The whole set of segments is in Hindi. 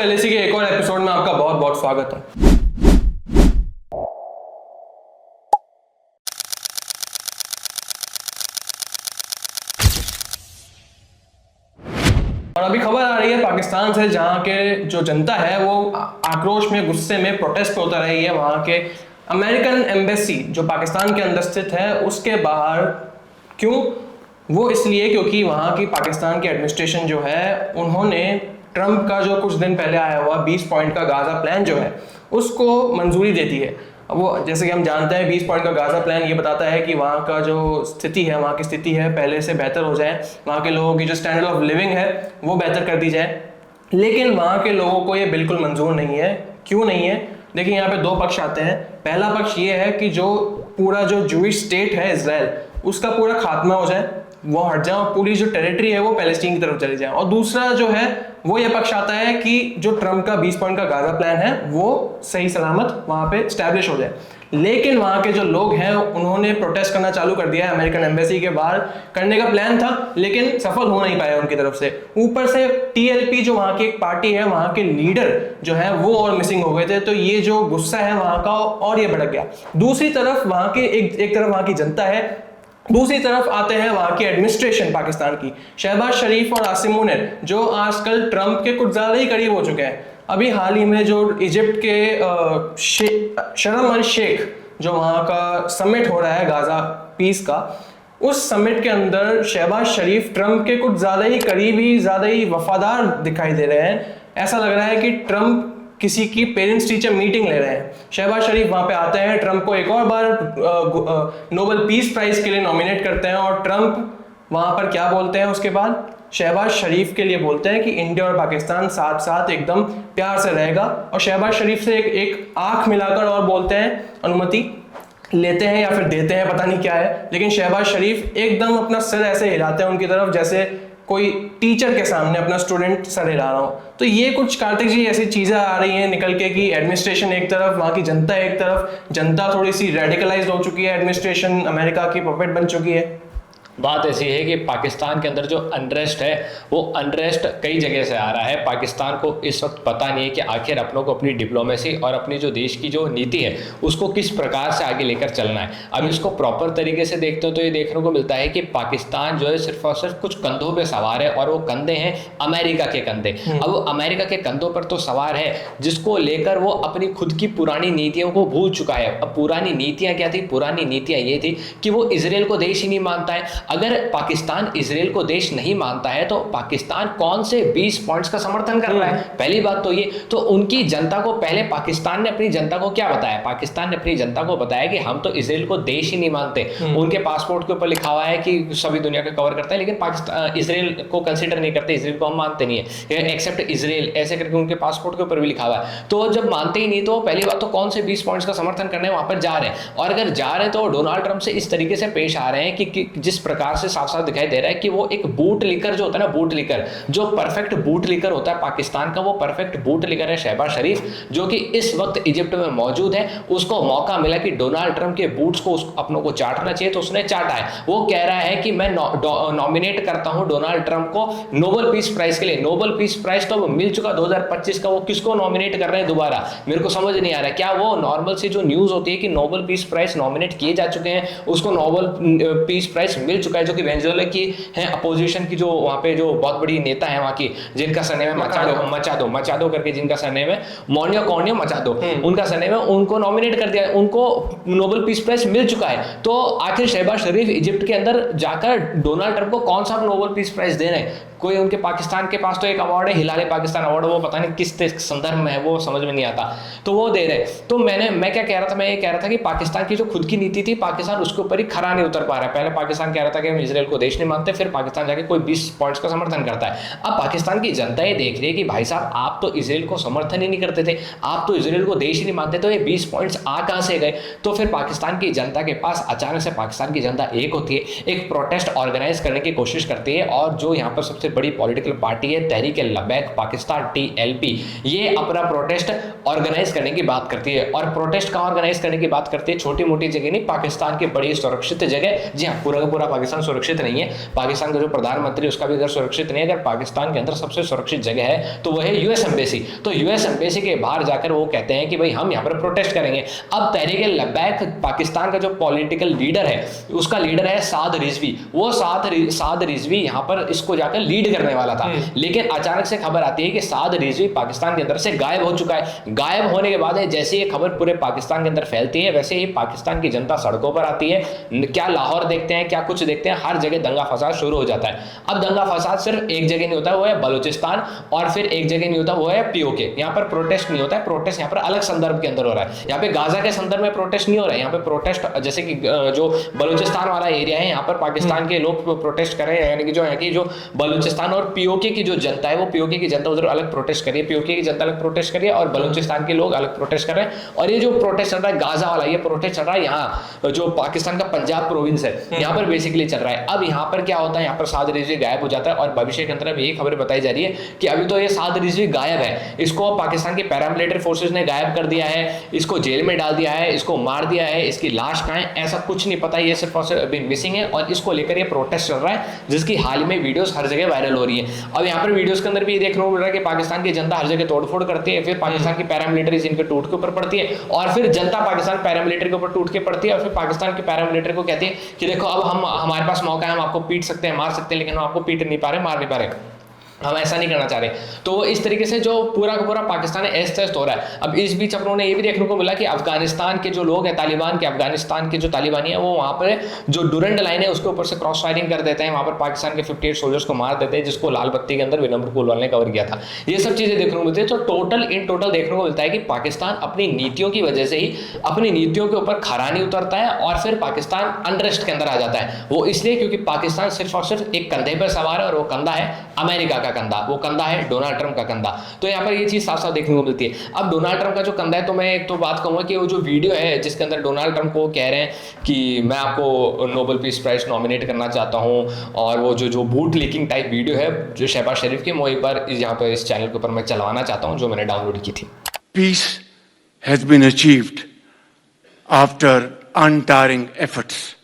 एलएसी के एक और एपिसोड में आपका बहुत बहुत स्वागत है। और अभी खबर आ रही है पाकिस्तान से, जहां के जो जनता है वो आक्रोश में, गुस्से में, प्रोटेस्ट पे उतर रही है। वहां के अमेरिकन एम्बेसी जो पाकिस्तान के अंदर स्थित है उसके बाहर। क्यों? वो इसलिए क्योंकि वहां की पाकिस्तान की एडमिनिस्ट्रेशन जो है, उन्होंने ट्रंप का जो कुछ दिन पहले आया हुआ 20 पॉइंट का गाजा प्लान जो है उसको मंजूरी दे दी है। अब वो, जैसे कि हम जानते हैं, 20 पॉइंट का गाजा प्लान ये बताता है कि वहाँ का जो स्थिति है, वहाँ की स्थिति है पहले से बेहतर हो जाए, वहाँ के लोगों की जो स्टैंडर्ड ऑफ लिविंग है वो बेहतर कर दी जाए। लेकिन वहाँ के लोगों को ये बिल्कुल मंजूर नहीं है। क्यों नहीं है? देखिए, यहाँ पे दो पक्ष आते हैं। पहला पक्ष ये है कि जो पूरा जो जूइश स्टेट है इजराइल, उसका पूरा खात्मा हो जाए, वो हट जाए और पूरी जो टेरिटरी है वो पैलेस्टीन की तरफ चली जाए। और दूसरा जो है वो ये पक्ष आता है कि जो ट्रंप का 20 पॉइंट का गाजा प्लान है वो सही सलामत वहां पे स्टैब्लिश हो जाए। लेकिन वहां के जो लोग हैं उन्होंने प्रोटेस्ट करना चालू कर दिया है। अमेरिकन एम्बेसी के बाहर करने का प्लान था लेकिन सफल हो नहीं पाया उनकी तरफ से। ऊपर से टीएलपी जो वहां की एक पार्टी है, वहां के लीडर जो है वो और मिसिंग हो गए थे। तो ये जो गुस्सा है वहां का और ये भड़क गया। दूसरी तरफ वहां के एक तरफ वहां की जनता है, दूसरी तरफ आते हैं वहां की एडमिनिस्ट्रेशन पाकिस्तान की। शहबाज शरीफ और आसिम मुनीर जो आजकल ट्रंप के कुछ ज्यादा ही करीब हो चुके हैं। अभी हाल ही में जो इजिप्ट के शर्म अल शेख जो वहां का समिट हो रहा है गाजा पीस का, उस समिट के अंदर शहबाज शरीफ ट्रंप के कुछ ज्यादा ही करीबी, ज्यादा ही वफादार दिखाई दे रहे हैं। ऐसा लग रहा है कि ट्रंप किसी की पेरेंट्स टीचर मीटिंग ले रहे हैं। शहबाज शरीफ वहां पे आते हैं, ट्रंप को एक और बार नोबेल पीस प्राइज के लिए नॉमिनेट करते हैं। और ट्रंप वहां पर क्या बोलते हैं उसके बाद? शहबाज शरीफ के लिए बोलते हैं कि इंडिया और पाकिस्तान साथ साथ एकदम प्यार से रहेगा। और शहबाज शरीफ से एक आंख मिलाकर और बोलते हैं, अनुमति लेते हैं या फिर देते हैं, पता नहीं क्या है, लेकिन शहबाज शरीफ एकदम अपना सिर ऐसे हिलाते हैं उनकी तरफ जैसे कोई टीचर के सामने अपना स्टूडेंट सर हिला रहा हो। तो ये कुछ कार्तिक जी ऐसी चीजें आ रही हैं निकल के कि एडमिनिस्ट्रेशन एक तरफ, वहां की जनता एक तरफ। जनता थोड़ी सी रेडिकलाइज हो चुकी है, एडमिनिस्ट्रेशन अमेरिका की पपेट बन चुकी है। बात ऐसी है कि पाकिस्तान के अंदर जो अनरेस्ट है वो अनरेस्ट कई जगह से आ रहा है। पाकिस्तान को इस वक्त पता नहीं है कि आखिर अपनों को अपनी डिप्लोमेसी और अपनी जो देश की जो नीति है उसको किस प्रकार से आगे लेकर चलना है। अब इसको प्रॉपर तरीके से देखते हो तो ये देखने को मिलता है कि पाकिस्तान जो है सिर्फ और सिर्फ कुछ कंधों पे सवार है, और वो कंधे हैं अमेरिका के कंधे। अब वो अमेरिका के कंधों पर तो सवार है जिसको लेकर वो अपनी खुद की पुरानी नीतियों को भूल चुका है। अब पुरानी नीतियाँ क्या थी? पुरानी नीतियाँ ये थी कि वो इसराइल को देश ही नहीं मानता है। अगर पाकिस्तान इसराइल को देश नहीं मानता है तो पाकिस्तान कौन से 20 पॉइंट्स का समर्थन कर रहा है? पहली बात तो ये। तो उनकी जनता को पहले पाकिस्तान ने अपनी जनता को क्या बताया? पाकिस्तान ने अपनी जनता को बताया कि हम तो इसराइल को देश ही नहीं मानते। उनके पासपोर्ट के ऊपर लिखा हुआ है कि सभी दुनिया को कवर करता है, लेकिन पाकिस्तान इसराइल को कंसीडर नहीं करते, इसराइल को हम मानते नहीं है, एक्सेप्ट इसराइल, ऐसे करके उनके पासपोर्ट के ऊपर भी लिखा हुआ है। तो जब मानते ही नहीं तो पहली बात तो कौन से 20 पॉइंट्स का समर्थन करने वहां पर जा रहे हैं? और अगर जा रहे हैं तो डोनाल्ड ट्रंप से इस तरीके से पेश आ रहे हैं कि जिस प्रकार से साफ साफ दिखाई दे रहा है कि वो एक बूट लिकर जो होता है ना, बूट लिकर जो परफेक्ट बूट लिकर होता है पाकिस्तान का, वो परफेक्ट बूट लिकर है शहबाज शरीफ, जो कि इस वक्त इजिप्ट में मौजूद है। उसको मौका मिला कि डोनाल्ड ट्रंप के बूट्स को अपनों को चाटना चाहिए तो उसने चाटा है। वो कह रहा है कि मैं नॉमिनेट करता हूं डोनाल्ड ट्रंप को नोबेल पीस प्राइज के लिए। नोबेल पीस प्राइज तो मिल चुका 2025 का, वो किसको नॉमिनेट कर रहे हैं दोबारा? मेरे को समझ नहीं आ रहा है। क्या वो नॉर्मल सी जो न्यूज होती है कि नोबेल पीस प्राइज नॉमिनेट किए जा चुके हैं, उसको नोबेल पीस प्राइज मिल चुका है, जो कि वेनेजुएला की है अपोजिशन की जो वहां पे जो बहुत बड़ी नेता है वहां की, जिनका सरनेम है मचादो करके, जिनका सरनेम है मोनियो मचादो, उनका सरनेम है, उनको नॉमिनेट कर दिया, उनको नोबेल पीस प्राइज मिल चुका है। तो आखिर शहबाज शरीफ इजिप्ट के अंदर जाकर डोनाल्ड ट्रंप को कौन सा नोबेल पीस प्राइज दे रहे हैं? कोई उनके पाकिस्तान के पास तो एक अवार्ड है, हिलाले पाकिस्तान अवार्ड, वो पता नहीं किस संदर्भ में है, वो समझ में नहीं आता, तो वो दे रहे। तो मैं क्या कह रहा था? मैं ये कह रहा था कि पाकिस्तान की जो खुद की नीति थी, पाकिस्तान उसके ऊपर ही खरा नहीं उतर पा रहा है। पहले पाकिस्तान कह रहा था कि हम इसराइल को देश नहीं मानते, फिर पाकिस्तान जाके कोई 20 पॉइंट्स का समर्थन करता है। अब पाकिस्तान की जनता ये देख रही है कि भाई साहब, आप तो इसराइल को समर्थन ही नहीं करते थे, आप तो इसराइल को देश ही नहीं मानते, तो ये 20 पॉइंट्स आ कहां से गए? तो फिर पाकिस्तान की जनता के पास अचानक से पाकिस्तान की जनता एक होती है, एक प्रोटेस्ट ऑर्गेनाइज करने की कोशिश करती है। और जो यहाँ पर सबसे सबसे बड़ी पॉलिटिकल पार्टी है तहरीक लबैक पाकिस्तान TLP, ये अपना प्रोटेस्ट ऑर्गेनाइज करने की बात करती है। और प्रोटेस्ट का ऑर्गेनाइज करने की बात करती है छोटी मोटी जगह नहीं, पाकिस्तान की बड़ी सुरक्षित जगह। जी हाँ, पूरा का पूरा पाकिस्तान सुरक्षित नहीं है, पाकिस्तान का जो प्रधानमंत्री उसका भी घर सुरक्षित नहीं है। अगर पाकिस्तान के अंदर सबसे सुरक्षित जगह है तो वह है यूएस एम्बेसी। तो यूएस एम्बेसी के बाहर जाकर वो कहते हैं कि भाई हम यहाँ पर प्रोटेस्ट करेंगे। अब तहरीक लबैक पाकिस्तान का जो पॉलिटिकल लीडर है, उसका लीडर है साद रिजवी। वो साद रिजवी यहाँ पर इसको जाकर लीड करने वाला था, लेकिन अचानक से खबर आती है कि साद रिजवी पाकिस्तान के अंदर से गायब हो चुका है। गायब होने के बाद जैसे ये खबर पूरे पाकिस्तान के अंदर फैलती है, वैसे ही पाकिस्तान की जनता सड़कों पर आती है। क्या लाहौर देखते हैं, क्या कुछ देखते हैं, हर जगह दंगा फसाद शुरू हो जाता है। अब दंगा फसाद सिर्फ एक जगह नहीं होता है, वो है बलूचिस्तान, और फिर एक जगह नहीं होता, वो है POK। यहाँ पर प्रोटेस्ट नहीं होता है, प्रोटेस्ट यहाँ पर अलग संदर्भ के अंदर हो रहा है। यहाँ पे गाजा के संदर्भ में प्रोटेस्ट नहीं हो रहा है, यहाँ पे प्रोटेस्ट जैसे कि जो बलूचिस्तान वाला एरिया है, यहाँ पर पाकिस्तान के लोग प्रोटेस्ट कर रहे हैं, यानी कि जो बलूचिस्तान और POK की जो जनता है, वो POK की जनता उधर अलग प्रोटेस्ट कर रही है, POK की जनता अलग प्रोटेस्ट कर रही है, और बलूचिस्तान के लोग अलग प्रोटेस्ट कर रहे हैं। और ये जो प्रोटेस्ट चल रहा है गाजा वाला, ये प्रोटेस्ट चल रहा है यहाँ जो पाकिस्तान का पंजाब प्रोविंस है, यहाँ पर बेसिकली चल रहा है। अब यहाँ पर क्या होता है, यहाँ पर साद रिजवी गायब हो जाता है, और भविष्य के अंदर यही खबर बताई जा रही है कि अभी तो ये साद रिजवी गायब है, इसको पाकिस्तान के पैरामिलिट्री फोर्सेस ने गायब कर दिया है, इसको जेल में डाल दिया है, इसको मार दिया है, इसकी लाश कहाँ है ऐसा कुछ नहीं पता, ये सिर्फ और सिर्फ अभी मिसिंग है। और इसको लेकर ये प्रोटेस्ट चल रहा है, जिसकी हाल में वीडियोस हर जगह वायरल हो रही है। अब यहाँ पर वीडियोस के अंदर भी देखने को मिल रहा है कि पाकिस्तान की जनता हर जगह तोड़फोड़ करती है, फिर पाकिस्तान की पैरामिलिट्री इनके टूट के ऊपर पड़ती है, और फिर जनता पाकिस्तान पैरामिलिट्री के ऊपर टूट के पड़ती है, और फिर पाकिस्तान के पैरामिलिट्री को कहती है कि देखो अब हमारे पास मौका है, हम आपको पीट सकते हैं, मार सकते हैं, लेकिन हम आपको पीट नहीं पा रहे, मार नहीं पा रहे, हम ऐसा नहीं करना चाह रहे। तो इस तरीके से जो पूरा का पूरा पाकिस्तान ऐसे तैसे हो रहा है। अब इस बीच अपनों ने ये भी देखने को मिला कि अफगानिस्तान के जो लोग हैं, तालिबान के, अफगानिस्तान के जो तालिबानी है, वो वहाँ पर जो डुरंड लाइन है उसके ऊपर से क्रॉस फायरिंग कर देते हैं, वहाँ पर पाकिस्तान के 58 सोल्जर्स को मार देते हैं, जिसको लाल बत्ती के अंदर विनम्र पुलवाल ने कवर किया था। ये सब चीज़ें देखने को मिलती है। तो इन टोटल देखने को मिलता है कि पाकिस्तान अपनी नीतियों की वजह से ही अपनी नीतियों के ऊपर खरा नहीं उतरता है, और फिर पाकिस्तान अनरेस्ट के अंदर आ जाता है। वो इसलिए क्योंकि पाकिस्तान सिर्फ और सिर्फ एक कंधे पर सवार है, और वो कंधा है अमेरिका का कंधा, वो कंधा है डोनाल्ड ट्रंप का कंधा। तो यहाँ पर ये चीज साफ साफ देखने को मिलती है। अब डोनाल्ड ट्रंप का जो कंधा है, तो मैं एक तो बात कहूंगा कि वो जो वीडियो है जिसके अंदर डोनाल्ड ट्रंप को कह रहे हैं कि मैं आपको नोबेल पीस प्राइज नॉमिनेट करना चाहता हूं, और वो जो बूट लीकिंग टाइप वीडियो है जो शहबाज शरीफ की, वो एक बार यहाँ पर इस चैनल के ऊपर मैं चलवाना चाहता हूँ, जो मैंने डाउनलोड की थी। Peace has been achieved after untiring efforts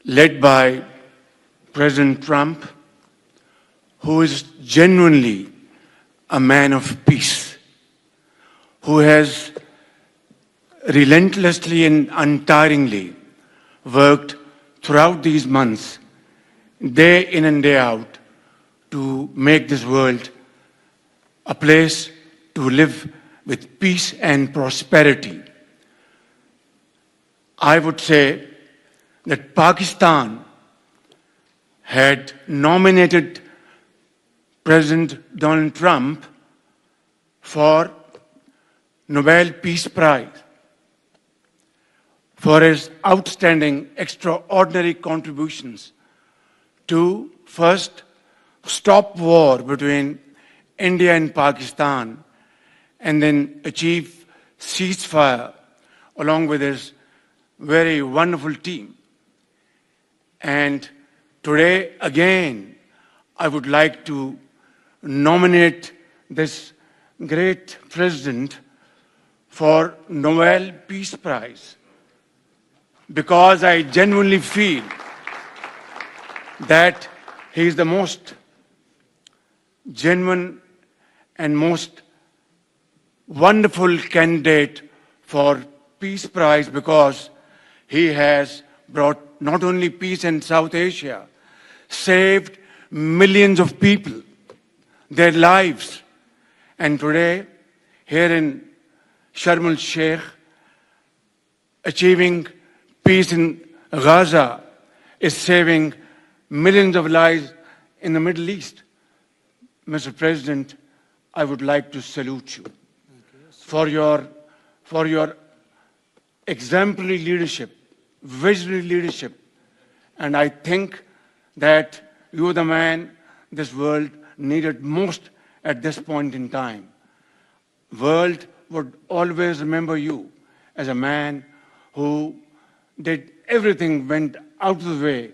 led by President Trump, who is genuinely a man of peace, who has relentlessly and untiringly worked throughout these months, day in and day out, to make this world a place to live with peace and prosperity. I would say that Pakistan had nominated President Donald Trump for Nobel Peace Prize for his outstanding, extraordinary contributions to first stop war between India and Pakistan, and then achieve ceasefire along with his very wonderful team. And today, again, I would like to nominate this great president for Nobel Peace Prize, because I genuinely feel that he is the most genuine and most wonderful candidate for Peace Prize, because he has brought not only peace in South Asia, saved millions of people, their lives, and today here in Sharm el-Sheikh, achieving peace in Gaza is saving millions of lives in the Middle East. Mr. President, I would like to salute you for your exemplary leadership, visionary leadership, and I think that you are the man this world needed most at this point in time. World would always remember you as a man who did everything, went out of the way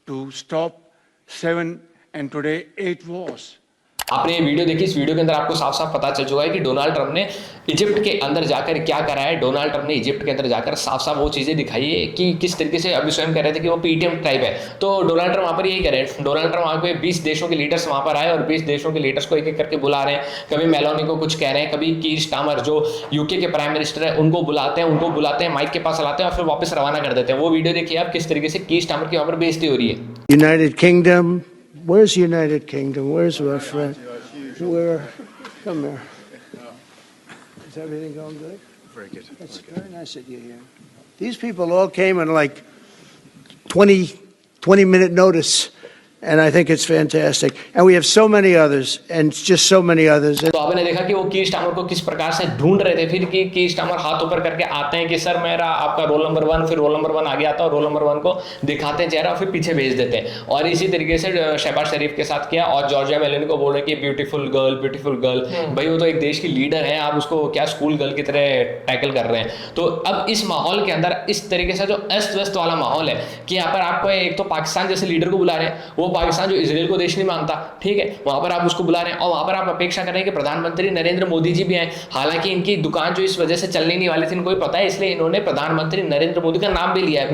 to stop 7 and today 8 wars. आपने ये वीडियो देखी, इस वीडियो के अंदर आपको साफ साफ पता चल चुका है कि डोनाल्ड ट्रंप ने इजिप्ट के अंदर जाकर क्या करा है। डोनाल्ड ट्रंप ने इजिप्ट के अंदर जाकर साफ साफ वो चीज़ें दिखाई है कि किस तरीके से अभी स्वयं कह रहे थे कि वो पीटीएम टाइप है। तो डोनाल्ड ट्रंप वहाँ पर यही करे। डोनाल्ड ट्रंप वहाँ पे 20 देशों के लीडर्स वहाँ पर आए और 20 देशों के लीडर्स को एक एक करके बुला रहे हैं। कभी मेलोनी को कुछ कह रहे हैं, कभी कीर स्टामर जो यूके के प्राइम मिनिस्टर है उनको बुलाते हैं, माइक के पास लाते हैं और फिर वापस रवाना कर देते हैं। वो वीडियो देखिए आप, किस तरीके से कीर स्टामर की वहाँ पर बेइज्जती हो रही है। United Kingdom. Where's United Kingdom? Where's my friend? Where? Come here. Is everything going good? Very good. It's very nice that you're here. These people all came in like 20-minute notice. And I think it's fantastic. And we have so many others, and just so many others. तो आपने देखा कि वो कीर स्टामर को किस प्रकार से ढूंढ रहे थे, फिर कि कीर स्टामर हाथ ऊपर करके आते हैं कि सर मेरा आपका रोल नंबर 1, फिर रोल नंबर 1 आगे आता है और रोल नंबर 1 को दिखाते हैं चेहरा और फिर पीछे भेज देते हैं। और इसी तरीके से शहबाज शरीफ के साथ किया और जॉर्जिया मेलोनी को बोल रहे कि ब्यूटीफुल गर्ल। भाई वो तो एक देश की लीडर है, आप उसको क्या स्कूल गर्ल की तरह टैकल कर रहे हैं। तो अब इस माहौल के अंदर इस तरीके से जो अस्त व्यस्त वाला माहौल है कि यहाँ पर आपको एक तो पाकिस्तान जैसे लीडर को बुला रहे हैं, वो पाकिस्तान जो इजराइल को देश नहीं मानता, ठीक है, वहां पर आप उसको बुला रहे हैं और वहां पर आप अपेक्षा कर रहे हैं कि प्रधानमंत्री नरेंद्र मोदी जी भी आए। हालांकि इनकी दुकान जो इस वजह से चलने नहीं वाली थी इनको भी पता है, इसलिए इन्होंने प्रधानमंत्री नरेंद्र मोदी का नाम भी लिया है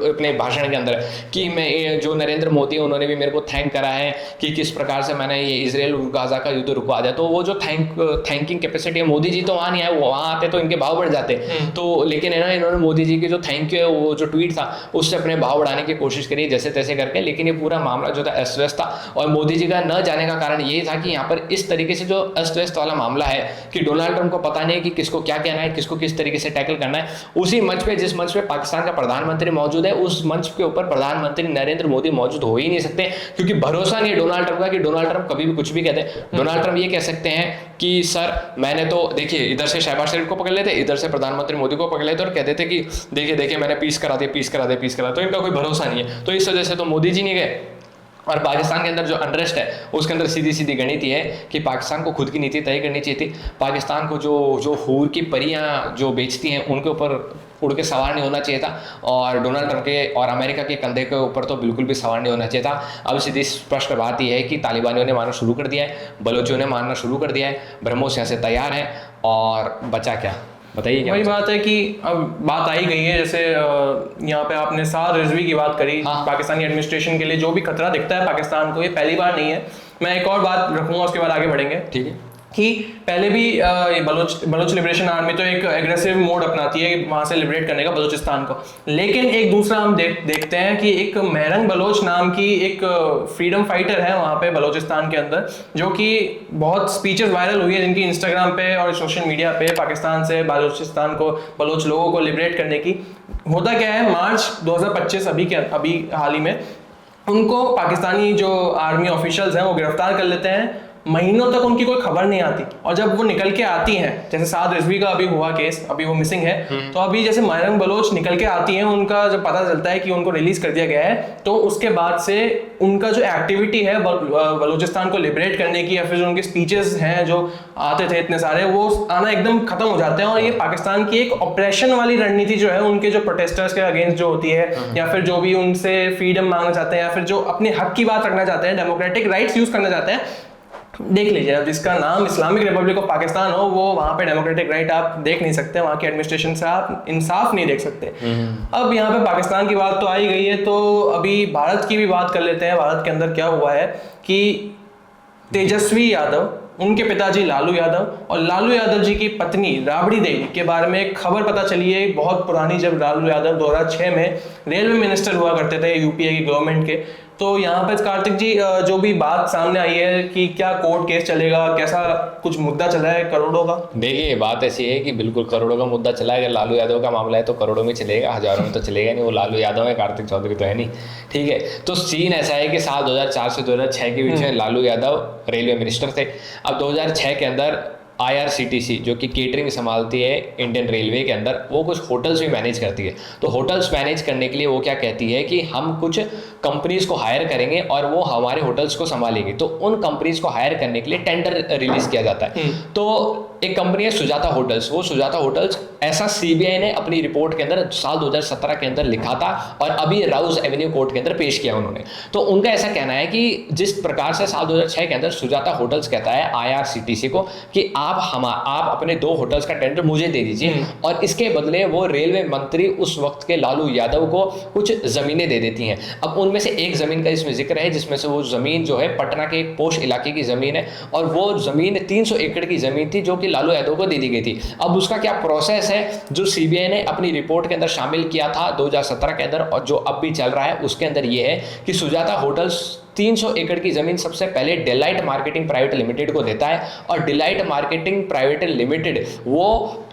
अपने भाषण के अंदर कि मैं जो नरेंद्र मोदी उन्होंने भी मेरे को थैंक करा है कि किस प्रकार से मैंने ये इजराइल गाजा का युद्ध रुकवा दिया। तो वो जो थैंकिंग कैपेसिटी है, मोदी जी तो वहां नहीं आए, वहां आते तो इनके भाव बढ़ जाते। तो लेकिन इन्होंने मोदी जी की जो थैंक यू है वो जो ट्वीट था उससे अपने भाव बढ़ाने की कोशिश करी जैसे तैसे करके, लेकिन ये पूरा मामला जो था अस्त व्यस्त था। और मोदी जी का न जाने का कारण यही था कि यहाँ पर इस तरीके से जो अस्त व्यस्त वाला मामला है कि डोनाल्ड ट्रंप को पता नहीं है कि किसको क्या कहना है, किसको किस तरीके से टैकल करना है। उसी मंच पे, जिस मंच पे पाकिस्तान का प्रधानमंत्री मौजूद है, उस मंच के ऊपर प्रधानमंत्री नरेंद्र मोदी मौजूद हो ही नहीं सकते, क्योंकि भरोसा नहीं है डोनाल्ड ट्रंप का कि डोनाल्ड ट्रंप कभी भी कुछ भी कहते हैं। डोनाल्ड ट्रंप ये कह सकते हैं कि सर मैंने तो देखिए इधर से शहबाज शरीफ को पकड़ लेते, इधर से प्रधानमंत्री मोदी को पकड़ लेते और कहते थे कि देखिए मैंने पीस करा दिया। तो इनका कोई भरोसा नहीं है। तो इस वजह से तो मोदी जी नहीं गए। और पाकिस्तान के अंदर जो अनरेस्ट है उसके अंदर सीधी गणित है कि पाकिस्तान को खुद की नीति तय करनी चाहिए थी। पाकिस्तान को जो हूर की परियां जो बेचती हैं उनके ऊपर उड़ के सवार नहीं होना चाहिए था, और डोनाल्ड ट्रंप के और अमेरिका के कंधे के ऊपर तो बिल्कुल भी सवार नहीं होना चाहिए था। अब सीधी स्पष्ट बात यह है कि तालिबानियों ने मारना शुरू कर दिया है, बलोचियों ने मारना शुरू कर दिया है, ब्रह्मोस यहाँ से तैयार है, और बचा क्या बताइए। क्या वही बात है कि अब बात आई गई है, जैसे यहाँ पे आपने साद रिजवी की बात करी। हाँ। पाकिस्तानी एडमिनिस्ट्रेशन के लिए जो भी खतरा दिखता है पाकिस्तान को, ये पहली बार नहीं है। मैं एक और बात रखूंगा, उसके बाद आगे बढ़ेंगे। ठीक है कि पहले भी ये बलोच लिबरेशन आर्मी तो एक एग्रेसिव मोड अपनाती है वहां से लिबरेट करने का बलूचिस्तान को, लेकिन एक दूसरा हम देखते हैं कि एक मेहरंग बलोच नाम की एक फ्रीडम फाइटर है वहां पे बलोचिस्तान के अंदर, जो कि बहुत स्पीचेस वायरल हुई है जिनकी इंस्टाग्राम पे और सोशल मीडिया पे, पाकिस्तान से बलोचिस्तान को, बलोच लोगों को लिबरेट करने की। होता क्या है, मार्च 2025 अभी हाल ही में उनको पाकिस्तानी जो आर्मी ऑफिशियल्स हैं वो गिरफ्तार कर लेते हैं। महीनों तक उनकी कोई खबर नहीं आती, और जब वो निकल के आती हैं, जैसे साद रिजवी का अभी हुआ केस, अभी वो मिसिंग है, तो अभी जैसे मेहरंग बलोच निकल के आती हैं, उनका जब पता चलता है कि उनको रिलीज कर दिया गया है, तो उसके बाद से उनका जो एक्टिविटी है बलूचिस्तान को लिबरेट करने की, या फिर जो उनके स्पीचेस हैं जो आते थे इतने सारे, वो आना एकदम खत्म हो जाते हैं। और ये पाकिस्तान की एक ऑपरेशन वाली रणनीति जो है उनके जो प्रोटेस्टर्स के अगेंस्ट जो होती है, या फिर जो भी उनसे फ्रीडम मांगना चाहते हैं, या फिर जो अपने हक की बात रखना चाहते हैं, डेमोक्रेटिक राइट्स यूज करना चाहते हैं, देख लीजिए। अब जिसका नाम इस्लामिक रिपब्लिक ऑफ पाकिस्तान हो, वो वहाँ पे डेमोक्रेटिक राइट आप देख नहीं सकते, वहाँ की एडमिनिस्ट्रेशन से आप इंसाफ नहीं देख सकते। अब यहाँ पे पाकिस्तान की बात तो आई गई है, तो अभी भारत की भी बात कर लेते हैं। भारत के अंदर क्या हुआ है कि तेजस्वी यादव, उनके पिताजी लालू यादव और लालू यादव जी की पत्नी राबड़ी देवी के बारे में एक खबर पता चली है, बहुत पुरानी, जब लालू यादव 2006 में रेलवे मिनिस्टर हुआ करते थे यूपीए की गवर्नमेंट के। तो यहाँ पर कार्तिक जी जो भी बात सामने आई है कि क्या कोर्ट केस चलेगा, कैसा कुछ मुद्दा चला है करोड़ों का। देखिए बात ऐसी है कि बिल्कुल करोड़ों का मुद्दा चला है। अगर लालू यादव का मामला है तो करोड़ों में चलेगा, हजारों में तो चलेगा नहीं। वो लालू यादव है, कार्तिक चौधरी तो है नहीं, ठीक है। तो सीन ऐसा है कि साल 2004 से 2006 के बीच में लालू यादव रेलवे मिनिस्टर थे। अब 2006 के अंदर IRCTC जो कि केटरिंग संभालती है इंडियन रेलवे के अंदर, वो कुछ होटल्स भी मैनेज करती है। तो होटल्स मैनेज करने के लिए वो क्या कहती है कि हम कुछ कंपनीज को हायर करेंगे और वो हमारे होटल्स को संभालेंगे, तो उन कंपनीज को हायर करने के लिए टेंडर रिलीज किया जाता है। तो एक कंपनी है सुजाता होटल्स, वो सुजाता होटल्स, ऐसा सीबीआई ने अपनी रिपोर्ट के अंदर साल 2017 के अंदर लिखा था और अभी राउज एवेन्यू कोर्ट के अंदर पेश किया उन्होंने। तो उनका ऐसा कहना है कि जिस प्रकार से साल 2006 के अंदर सुजाता होटल्स कहता है आईआरसीटीसी को कि आप अपने 2 होटल्स का टेंडर मुझे दे दीजिए, और इसके बदले वो रेलवे मंत्री उस वक्त के लालू यादव को कुछ जमीनें दे देती हैं। अब उनमें से एक जमीन का इसमें जिक्र है जिसमें से वो जमीन जो है पटना के एक पोश इलाके की जमीन है, और वो जमीन 300 एकड़ की जमीन थी जो कि लालू यादव को दे दी गई थी। अब उसका क्या प्रोसेस है जो सीबीआई ने अपनी रिपोर्ट के अंदर शामिल किया था 2017 के अंदर, और जो अब भी चल रहा है, उसके अंदर ये है कि सुजाता होटल्स 300 एकड़ की जमीन सबसे पहले डिलाइट मार्केटिंग प्राइवेट लिमिटेड को देता है, और डिलाइट मार्केटिंग प्राइवेट लिमिटेड वो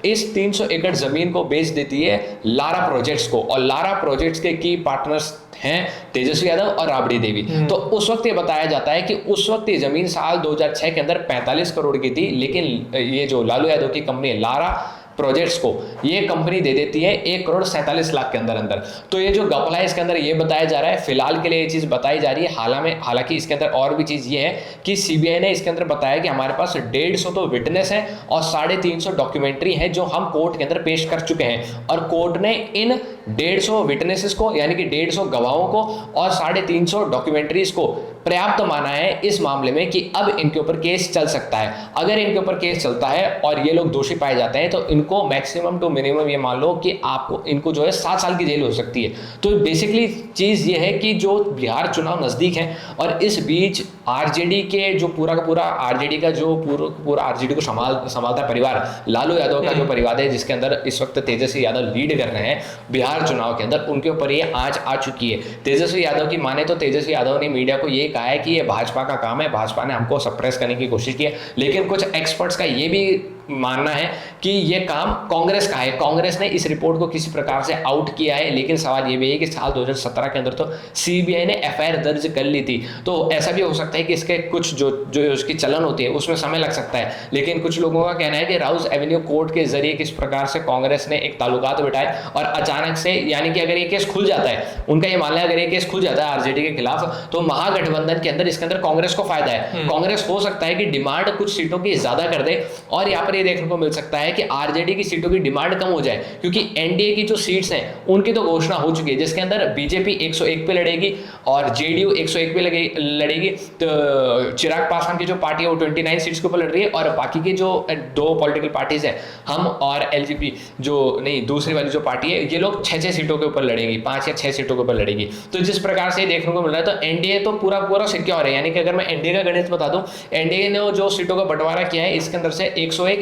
इस 300 एकड़ जमीन को बेच देती है लारा प्रोजेक्ट्स को, और लारा प्रोजेक्ट्स के की पार्टनर्स हैं तेजस्वी यादव और राबड़ी देवी। तो उस वक्त ये बताया जाता है कि उस वक्त ये जमीन साल 2006 के अंदर 45 करोड़ की थी, लेकिन ये जो लालू यादव की कंपनी है लारा प्रोजेक्ट्स को ये कंपनी दे देती है 1 करोड़ 47 लाख के अंदर अंदर। तो ये जो गपला है इसके अंदर ये बताया जा रहा है, फिलहाल के लिए ये चीज बताई जा रही है। हालांकि इसके अंदर और भी चीज ये है कि सीबीआई ने इसके अंदर बताया कि हमारे पास 150 तो विटनेस है और 350 डॉक्यूमेंट्री है जो हम कोर्ट के अंदर पेश कर चुके हैं, और कोर्ट ने इन 150 विटनेसेस को यानी कि 150 गवाहों को और 350 डॉक्यूमेंट्रीज को पर्याप्त माना है इस मामले में कि अब इनके ऊपर केस चल सकता है। अगर इनके ऊपर केस चलता है और ये लोग दोषी पाए जाते हैं तो इनको मैक्सिमम टू मिनिमम ये मान लो कि आपको इनको जो है 7 साल की जेल हो सकती है। तो बेसिकली चीज ये है कि जो बिहार चुनाव नजदीक है और इस बीच आरजेडी के जो पूरा का पूरा आरजेडी का जो पूरा आरजेडी को संभालता परिवार लालू यादव का जो परिवार है जिसके अंदर इस वक्त तेजस्वी यादव लीड कर रहे हैं बिहार चुनाव के अंदर, उनके ऊपर ये आंच आ चुकी है। तेजस्वी यादव की माने तो तेजस्वी यादव ने मीडिया को ये कहा है कि ये भाजपा का काम है, भाजपा ने हमको सप्रेस करने की कोशिश की है, लेकिन कुछ एक्सपर्ट्स का ये भी मानना है कि ये काम कांग्रेस का है। कांग्रेस ने इस रिपोर्ट को किसी प्रकार से आउट किया है, लेकिन सवाल ये भी है कि साल 2017 के अंदर तो सीबीआई ने एफआईआर दर्ज कर ली थी, तो ऐसा भी हो सकता है कि इसके कुछ जो उसकी चलन होती है उसमें समय लग सकता है। लेकिन कुछ लोगों का कहना है कि राउज एवेन्यू कोर्ट के जरिए किस प्रकार से कांग्रेस ने एक ताल्लुकात बिठाए और अचानक से, यानी कि अगर ये केस खुल जाता है, उनका ये मानना है अगर ये केस खुल जाता है आरजेडी के खिलाफ तो महागठबंधन के अंदर इसके अंदर कांग्रेस को फायदा है। कांग्रेस हो सकता है कि डिमांड कुछ सीटों की ज्यादा कर दे और यहाँ पर ये देखने को मिल सकता है कि आरजेडी की सीटों की डिमांड कम हो जाए, क्योंकि एनडीए की जो सीट्स हैं उनकी तो घोषणा हो चुकी है, जिसके अंदर बीजेपी 101 पे लड़ेगी और जेडीयू 101 पे लड़ेगी। तो चिराग पासवान की जो पार्टी है वो 29 सीट्स के ऊपर लड़ रही है, और बाकी की जो 2 पॉलिटिकल पार्टीज हैं, हम और एलजेपी जो नहीं दूसरी वाली जो पार्टी है, ये लोग 6 सीटों के ऊपर लड़ेगी, 5 या 6 सीटों के ऊपर लड़ेगी। तो जिस प्रकार से देखने को मिल रहा है तो एनडीए तो पूरा सिक्योर है। यानी कि अगर मैं एनडीए का गणित बता दूं, एनडीए ने जो सीटों का बंटवारा किया है इसके अंदर से 101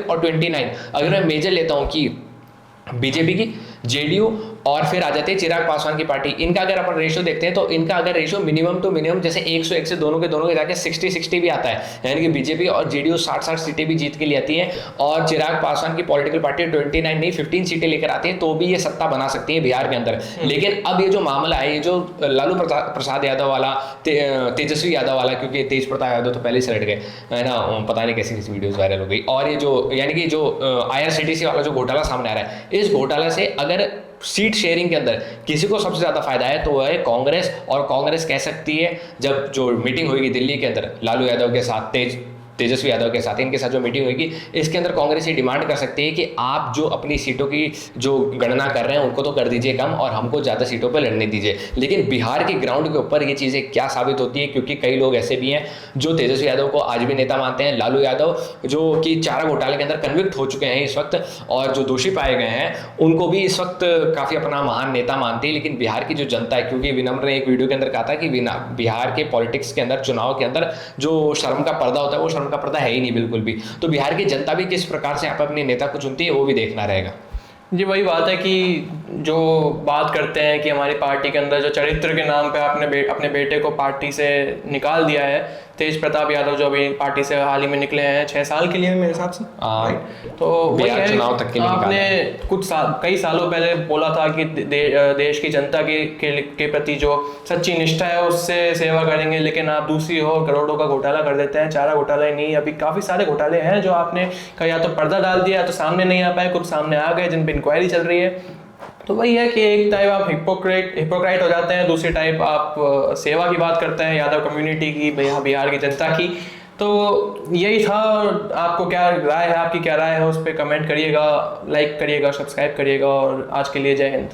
और 29, अगर मैं मेजर लेता हूं कि बीजेपी की, जेडीयू और फिर आ जाते हैं चिराग पासवान की पार्टी, इनका अगर अपन रेशियो देखते हैं तो इनका अगर रेशियो मिनिमम टू मिनिमम जैसे 101 से दोनों के जाके 60-60 भी आता है, यानी कि बीजेपी और जेडीयू 60-60 सीटें भी जीत के लिए आती है और चिराग पासवान की पॉलिटिकल पार्टी 29 नहीं 15 सीटें लेकर आती है, तो भी ये सत्ता बना सकती है बिहार के अंदर। लेकिन अब ये जो मामला है, ये जो लालू प्रसाद यादव वाला, तेजस्वी यादव वाला, क्योंकि तेज प्रताप यादव तो पहले से लड़ गए है ना, पता नहीं कैसी कैसी वीडियोज वायरल हो गई, और ये जो यानी कि जो आईआरसीटीसी वाला जो घोटाला सामने आ रहा है, इस घोटाला से अगर सीट शेयरिंग के अंदर किसी को सबसे ज्यादा फायदा है तो वह है कांग्रेस। और कांग्रेस कह सकती है, जब जो मीटिंग होगी दिल्ली के अंदर लालू यादव के साथ, तेजस्वी यादव के साथ, इनके साथ जो मीटिंग होगी, इसके अंदर कांग्रेस ये डिमांड कर सकती है कि आप जो अपनी सीटों की जो गणना कर रहे हैं उनको तो कर दीजिए कम और हमको ज़्यादा सीटों पर लड़ने दीजिए। लेकिन बिहार के ग्राउंड के ऊपर ये चीज़ें क्या साबित होती है, क्योंकि कई लोग ऐसे भी हैं जो तेजस्वी यादव को आज भी नेता मानते हैं। लालू यादव जो कि चारा घोटाले के अंदर कन्विक्ट हो चुके हैं इस वक्त और जो दोषी पाए गए हैं, उनको भी इस वक्त काफ़ी अपना महान नेता मानती है। लेकिन बिहार की जो जनता है, क्योंकि विनम्र ने एक वीडियो के अंदर कहा था कि बिहार के पॉलिटिक्स के अंदर, चुनाव के अंदर जो शर्म का पर्दा होता है वो शर्म का पर्दा है ही नहीं बिल्कुल भी। तो बिहार की जनता भी किस प्रकार से यहाँ पर अपने नेता को चुनती है वो भी देखना रहेगा। जी वही बात है कि जो बात करते हैं कि हमारी पार्टी के अंदर जो चरित्र के नाम पे आपने अपने बेटे को पार्टी से निकाल दिया है, तेज प्रताप यादव जो अभी पार्टी से हाल ही में निकले हैं 6 साल के लिए मेरे हिसाब से, तो बिहार चुनाव तक के लिए आपने कई सालों पहले बोला था कि देश की जनता के प्रति जो सच्ची निष्ठा है उससे सेवा करेंगे, लेकिन आप दूसरी ओर करोड़ों का घोटाला कर देते हैं। चारा घोटाला ही नहीं, अभी काफी सारे घोटाले हैं जो आपने या तो पर्दा डाल दिया या तो सामने नहीं आ पाए, कुछ सामने आ गए जिन पर इंक्वायरी चल रही है। तो वही है कि एक टाइप आप हिपोक्राइट हो जाते हैं, दूसरी टाइप आप सेवा की बात करते हैं यादव कम्युनिटी की, बिहार की जनता की। तो यही था। आपको क्या राय है, आपकी क्या राय है उस पर कमेंट करिएगा, लाइक करिएगा, सब्सक्राइब करिएगा, और आज के लिए जय हिंद।